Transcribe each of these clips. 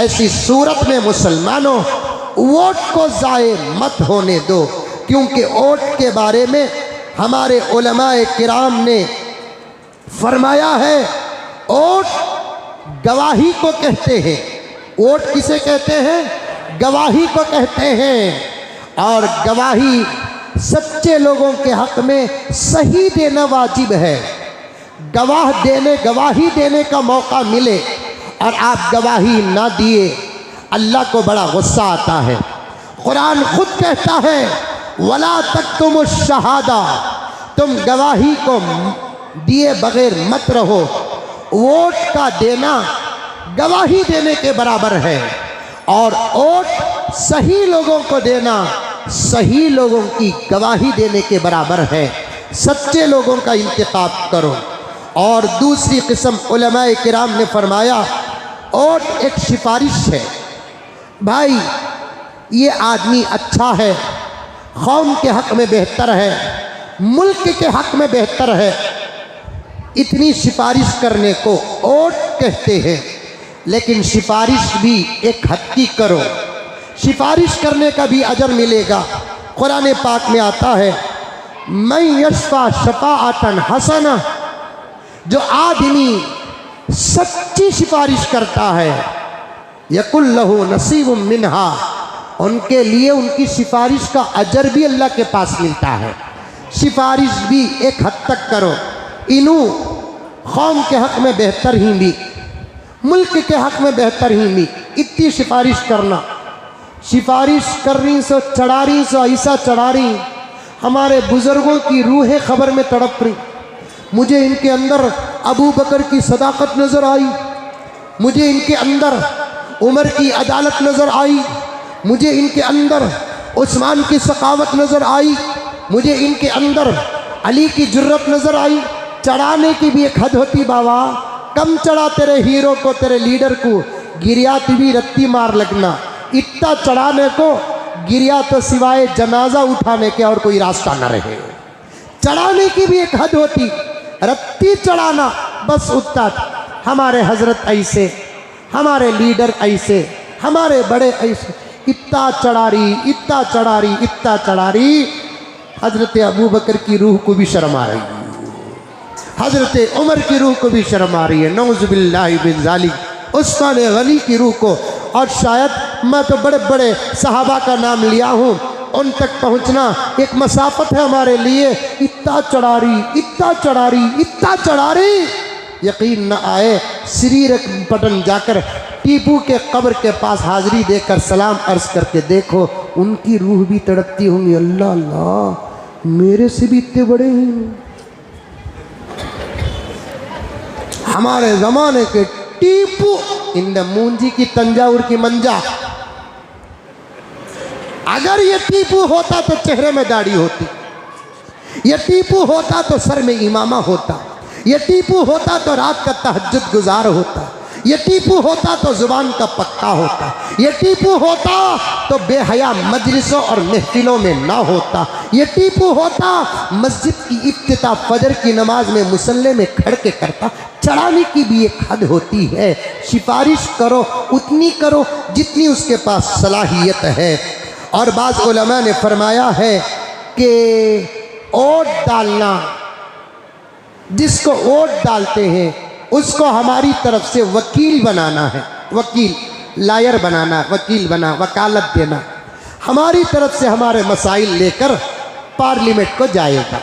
ऐसी सूरत में मुसलमानों वोट को ज़ाये मत होने दो, क्योंकि वोट के बारे में हमारे उलमाए किराम ने फरमाया है, वोट गवाही को कहते हैं। वोट किसे कहते हैं? गवाही को कहते हैं। और गवाही सच्चे लोगों के हक में सही देना वाजिब है। गवाही देने का मौका मिले और आप गवाही ना दिए, अल्लाह को बड़ा गुस्सा आता है। कुरान खुद कहता है, वला तक्तुमुश शहादा, तुम गवाही को दिए बगैर मत रहो। वोट का देना गवाही देने के बराबर है, और वोट सही लोगों को देना सही लोगों की गवाही देने के बराबर है। सच्चे लोगों का इंतखाब करो। और दूसरी किस्म उलमाए किराम ने फरमाया, वोट एक सिफारिश है। भाई ये आदमी अच्छा है, कौम के हक में बेहतर है, मुल्क के हक में बेहतर है, इतनी सिफारिश करने को वोट कहते हैं। लेकिन सिफारिश भी एक हद की करो, सिफारिश करने का भी अजर मिलेगा। कुरान पाक में आता है, मैं यशफा शफाअतन हसना, जो आदमी सच्ची सिफारिश करता है, यकुल लहू नसीबुम मिन्हा, उनके लिए उनकी सिफारिश का अजर भी अल्लाह के पास मिलता है। सिफारिश भी एक हद तक करो। इनू कौम के हक में बेहतर ही भी, मुल्क के हक में बेहतर ही भी, इतनी सिफारिश करना। सिफारिश कर रही सो चढ़ा रही सो ऐसा चढ़ा रही, हमारे बुज़ुर्गों की रूहें खबर में तड़प रही। मुझे इनके अंदर अबू बकर की सदाकत नज़र आई, मुझे इनके अंदर उमर की अदालत नज़र आई, मुझे इनके अंदर उस्मान की सखावत नज़र आई, मुझे इनके अंदर अली की जुर्रत नज़र आई। चढ़ाने की भी एक हद होती बाबा, कम चढ़ा तेरे हीरो को, तेरे लीडर को, गिरिया भी रत्ती मार लगना। इतना चढ़ाने को गिरिया तो सिवाय जनाजा उठाने के और कोई रास्ता न रहे। चढ़ाने की भी एक हद होती, रत्ती चढ़ाना बस उतना। हमारे हजरत ऐसे, हमारे लीडर ऐसे, हमारे बड़े ऐसे, इतना चढ़ा रही, इतना चढ़ा रही, इतना चढ़ा रही, हजरत अबू बकर की रूह को भी शर्म आ रही है, हजरत उमर की रूह को भी शर्म आ रही है, नौज़ुबिल्लाहि मिन ज़ालिक, उस्मान गनी की रूह को। और शायद मैं तो बड़े बड़े सहाबा का नाम लिया हूँ, उन तक पहुँचना एक मसाफत है हमारे लिए। इतना चढ़ा रही, इतना चढ़ा रही, इतना चढ़ा रही, यकीन न आए श्रीरंगपट्टनम जाकर टीपू के कब्र के पास हाजिरी देकर सलाम अर्ज करके देखो, उनकी रूह भी तड़पती होंगी, अल्लाह अल्लाह मेरे से भी इतने बड़े हैं। हमारे ज़माने के टीपू, इन मूंजी की तंजावुर की मंजा, अगर ये टीपू होता तो चेहरे में दाढ़ी होती, ये टीपू होता तो सर में इमामा होता, ये टीपू होता तो रात का तहज्जुद गुजार होता, ये टीपू होता तो जुबान का पक्का होता, ये टीपू होता तो बेहया मजलिसों और महफिलों में ना होता, ये टीपू होता मस्जिद की इफ्तिता फजर की नमाज में मुसल्ले में खड़ के करता। चढ़ाने की भी एक हद होती है। सिफारिश करो उतनी करो जितनी उसके पास सलाहियत है। और बाज़ उलमा ने फरमाया है कि वोट डालना, जिसको वोट डालते हैं उसको हमारी तरफ से वकील बनाना है, वकील लायर बनाना, वकील बना, वकालत देना, हमारी तरफ से हमारे मसाइल लेकर पार्लियामेंट को जाएगा,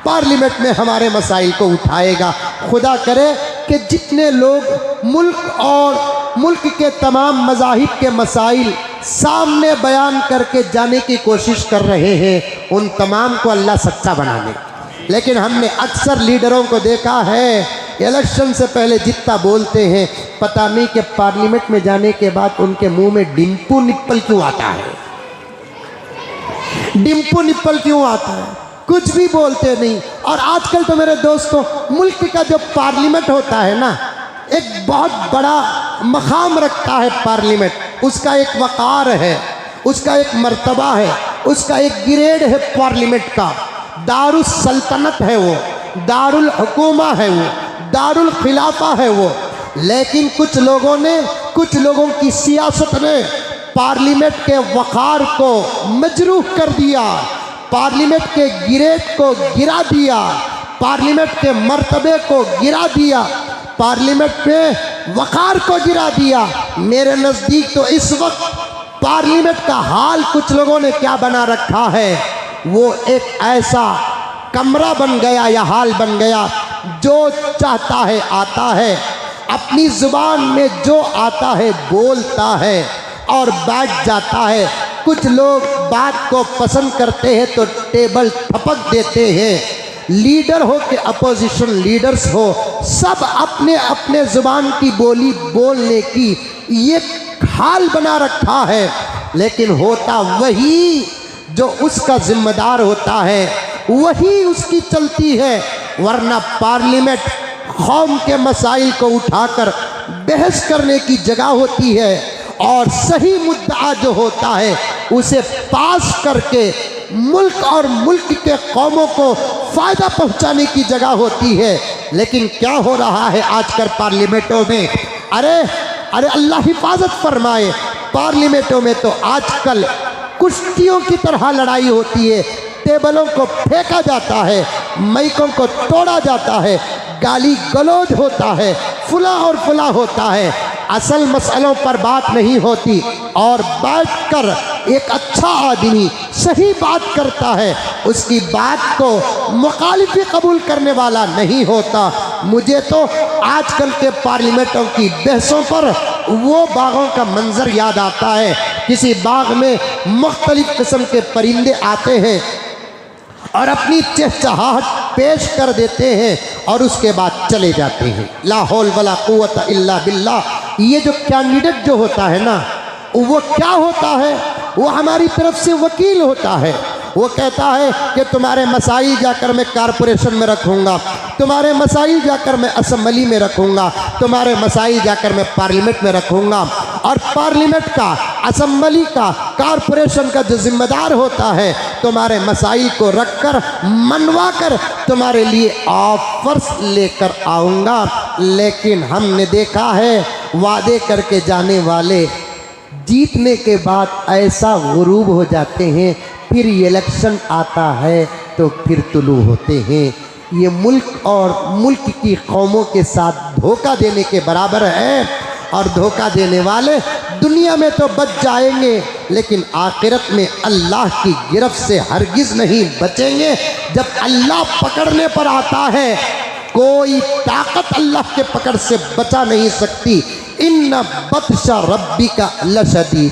पार्लियामेंट में हमारे मसाइल को उठाएगा। खुदा करे कि जितने लोग मुल्क और मुल्क के तमाम मज़ाहिब के मसाइल सामने बयान करके जाने की कोशिश कर रहे हैं, उन तमाम को अल्लाह सच्चा बना ले। लेकिन हमने अक्सर लीडरों को देखा है, इलेक्शन से पहले जितना बोलते हैं, पता नहीं कि पार्लियामेंट में जाने के बाद उनके मुंह में डिम्पू निप्पल क्यों आता है, डिम्पू निप्पल क्यों आता है, कुछ भी बोलते नहीं। और आजकल तो मेरे दोस्तों, मुल्क का जो पार्लियामेंट होता है ना, एक बहुत बड़ा मकाम रखता है पार्लियामेंट, उसका एक वक़ार है, उसका एक मर्तबा है, उसका एक ग्रेड है पार्लियामेंट का। दारुल सल्तनत है वो, दारुल हुकूमा है वो, दारुल खिलाफा है वो। लेकिन कुछ लोगों ने कुछ लोगों की सियासत ने पार्लियामेंट के वक़ार को मजरूह कर दिया, पार्लियामेंट के गिरेट को गिरा दिया, पार्लियामेंट के मर्तबे को गिरा दिया, पार्लियामेंट में वक़ार को गिरा दिया। मेरे नज़दीक तो इस वक्त पार्लियामेंट का हाल कुछ लोगों ने क्या बना रखा है, वो एक ऐसा कमरा बन गया या हाल बन गया, जो चाहता है आता है, अपनी ज़ुबान में जो आता है बोलता है और बैठ जाता है। कुछ लोग बात को पसंद करते हैं तो टेबल थपक देते हैं। लीडर हो कि अपोजिशन लीडर्स हो, सब अपने अपने ज़ुबान की बोली बोलने की ये हाल बना रखा है। लेकिन होता वही जो उसका जिम्मेदार होता है, वही उसकी चलती है। वरना पार्लियामेंट कौम के मसाइल को उठाकर बहस करने की जगह होती है और सही मुद्दा जो होता है उसे पास करके मुल्क और मुल्क के कौमों को फ़ायदा पहुंचाने की जगह होती है। लेकिन क्या हो रहा है आजकल पार्लियामेंटों में? अरे अल्लाह हिफाजत फरमाए, पार्लियामेंटों में तो आजकल कुश्तियों की तरह लड़ाई होती है। टेबलों को फेंका जाता है, माइकों को तोड़ा जाता है, गाली गलौज होता है, फुला और फुला होता है। असल मसलों पर बात नहीं होती और बैठकर एक अच्छा आदमी सही बात करता है, उसकी बात को मुखालिफ कबूल करने वाला नहीं होता। मुझे तो आजकल के पार्लियामेंटों की बहसों पर वो बागों का मंजर याद आता है। किसी बाग में मुख्तलिफ किस्म के परिंदे आते हैं और अपनी चहचहाहट पेश कर देते हैं और उसके बाद चले जाते हैं। ला हौल वला कुव्वत इल्ला बिल्लाह। ये जो कैंडिडेट जो होता है ना, वो क्या होता है? वो हमारी तरफ से वकील होता है। वो कहता है कि तुम्हारे मसाइल जाकर मैं कारपोरेशन में रखूँगा, तुम्हारे मसाइल जाकर मैं असम्बली में रखूँगा, तुम्हारे मसाइल जाकर मैं पार्लियामेंट में रखूँगा। और पार्लियामेंट का, असम्बली का, कारपोरेशन का जो जिम्मेदार होता है, तुम्हारे मसाइल को रखकर मनवा कर तुम्हारे लिए ऑफर्स लेकर आऊँगा। लेकिन हमने देखा है वादे करके जाने वाले जीतने के बाद ऐसा गुरूब हो जाते हैं, फिर इलेक्शन आता है तो फिर तुलू होते हैं। ये मुल्क और मुल्क की कौमों के साथ धोखा देने के बराबर है। और धोखा देने वाले दुनिया में तो बच जाएंगे, लेकिन आखिरत में अल्लाह की गिरफ्त से हरगिज़ नहीं बचेंगे। जब अल्लाह पकड़ने पर आता है, कोई ताकत अल्लाह के पकड़ से बचा नहीं सकती। इन्ना बत्शा रब्बिका लशदीद।